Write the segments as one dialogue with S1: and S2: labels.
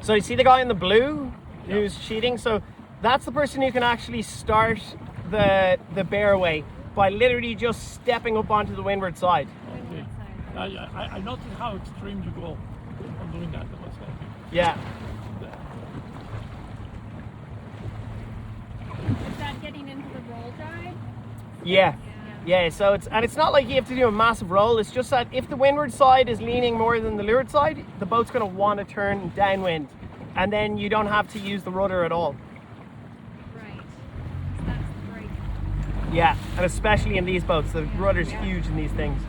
S1: So you see the guy in the blue who's cheating? So that's the person who can actually start the bear away by literally just stepping up onto the windward side.
S2: Okay. I noticed how extreme you go on doing that.
S1: Yeah.
S3: Is that getting into the roll drive?
S1: Yeah, so it's not like you have to do a massive roll. It's just that if the windward side is leaning more than the leeward side, the boat's going to want to turn downwind, and then you don't have to use the rudder at all.
S3: Right. So that's the break.
S1: Yeah, and especially in these boats, the rudder's huge in these things.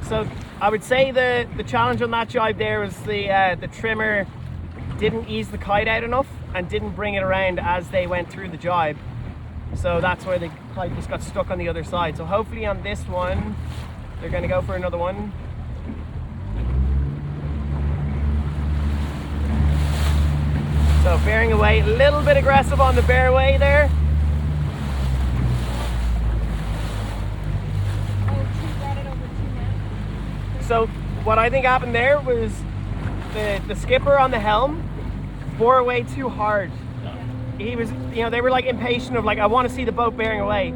S1: So I would say the challenge on that jibe there was the trimmer didn't ease the kite out enough and didn't bring it around as they went through the jibe. So that's where the kite just got stuck on the other side. So hopefully on this one, they're going to go for another one. So bearing away, a little bit aggressive on the bear away there. So what I think happened there was the skipper on the helm bore away too hard. He was, they were like impatient of like, I want to see the boat bearing away.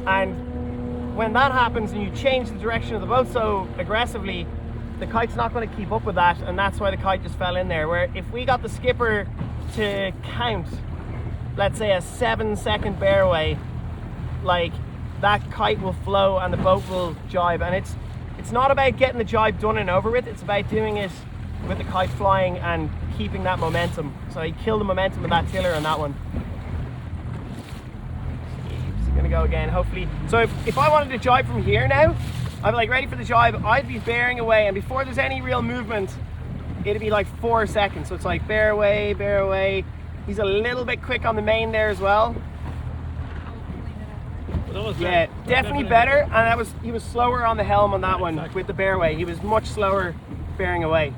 S1: And when that happens and you change the direction of the boat so aggressively, the kite's not going to keep up with that, and that's why the kite just fell in there. Where if we got the skipper to count, let's say a 7-second bear away, like that kite will flow and the boat will jibe. And it's not about getting the jibe done and over with, it's about doing it with the kite flying and keeping that momentum. So he killed the momentum of that tiller on that one. He's gonna go again, hopefully. So if I wanted to jibe from here now, I'd be like ready for the jibe, I'd be bearing away, and before there's any real movement, it'd be like 4 seconds. So it's like bear away, bear away. He's a little bit quick on the main there as well. Yeah, definitely better, and he was slower on the helm on that one with the bear away. He was much slower bearing away.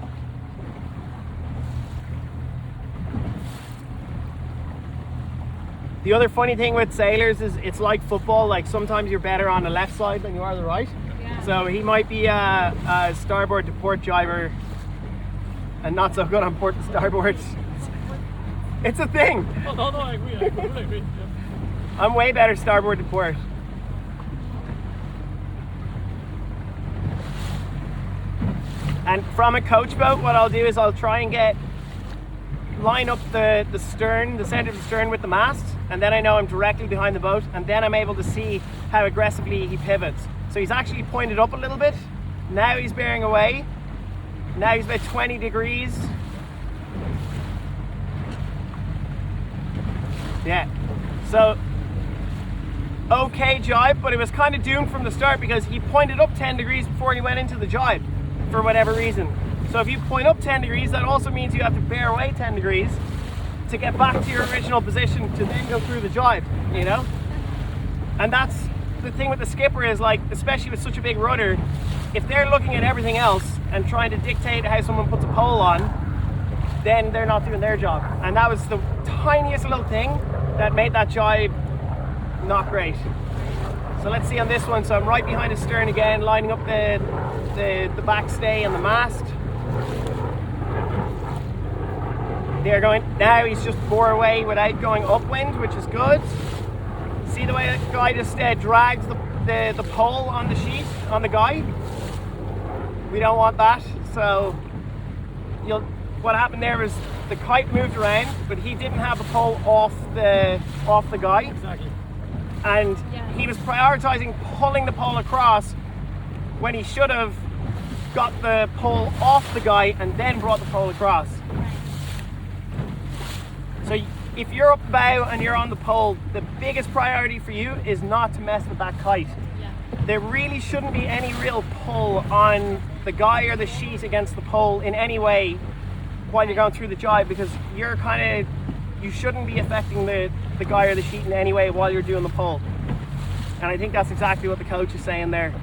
S1: The other funny thing with sailors is it's like football, like sometimes you're better on the left side than you are the right. Yeah. So he might be a starboard to port jiber and not so good on port to starboard. It's a thing.
S2: Oh, no, I agree. I completely agree. Yeah.
S1: I'm way better starboard to port. And from a coach boat, what I'll do is I'll try and line up the stern, the center of the stern with the mast, and then I know I'm directly behind the boat, and then I'm able to see how aggressively he pivots. So he's actually pointed up a little bit. Now he's bearing away. Now he's about 20 degrees. Yeah. So okay jibe, but it was kind of doomed from the start because he pointed up 10 degrees before he went into the jibe for whatever reason. So if you point up 10 degrees, that also means you have to bear away 10 degrees to get back to your original position to then go through the jibe, And that's the thing with the skipper is, like, especially with such a big rudder, if they're looking at everything else and trying to dictate how someone puts a pole on, then they're not doing their job. And that was the tiniest little thing that made that jibe not great. So let's see on this one. So I'm right behind the stern again, lining up the backstay and the mast. They're going, now he's just bore away without going upwind, which is good. See the way that guy just drags the pole on the sheet, on the guy? We don't want that. So what happened there is the kite moved around, but he didn't have the pole off the guy.
S2: Exactly.
S1: And he was prioritizing pulling the pole across when he should have got the pole off the guy and then brought the pole across. So if you're up bow and you're on the pole, the biggest priority for you is not to mess with that kite. There really shouldn't be any real pull on the guy or the sheet against the pole in any way while you're going through the jibe, because you shouldn't be affecting the guy or the sheet in any way while you're doing the pull. And I think that's exactly what the coach is saying there.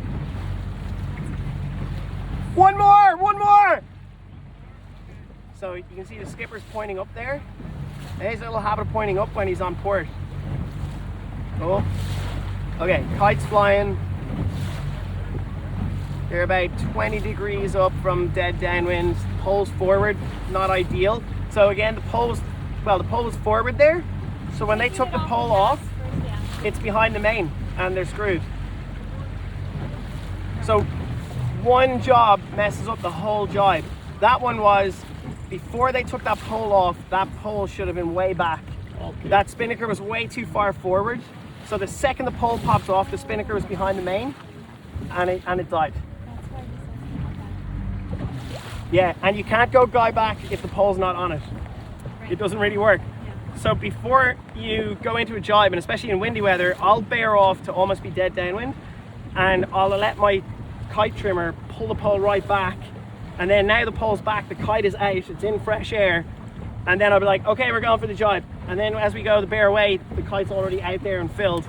S1: One more! So you can see the skipper's pointing up there. He has a little habit of pointing up when he's on port. Cool. Okay, kite's flying. They're about 20 degrees up from dead downwind. Poles forward, not ideal. So again, the pole was forward there. So when they took the pole off, it's behind the main and they're screwed. So one job messes up the whole jibe. That one was, before they took that pole off, that pole should have been way back.
S2: Okay.
S1: That spinnaker was way too far forward. So the second the pole popped off, the spinnaker was behind the main and it died.
S3: That's why this is not bad.
S1: Yeah, and you can't go guy back if the pole's not on it.
S3: Right.
S1: It doesn't really work.
S3: Yeah.
S1: So before you go into a jibe, and especially in windy weather, I'll bear off to almost be dead downwind, and I'll let my kite trimmer pull the pole right back, and then now the pole's back, the kite is out, it's in fresh air, and then I'll be like, okay, we're going for the jibe. And then as we go to bear away, the kite's already out there and filled.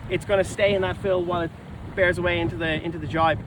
S1: It's going to stay in that fill while it bears away into the jibe.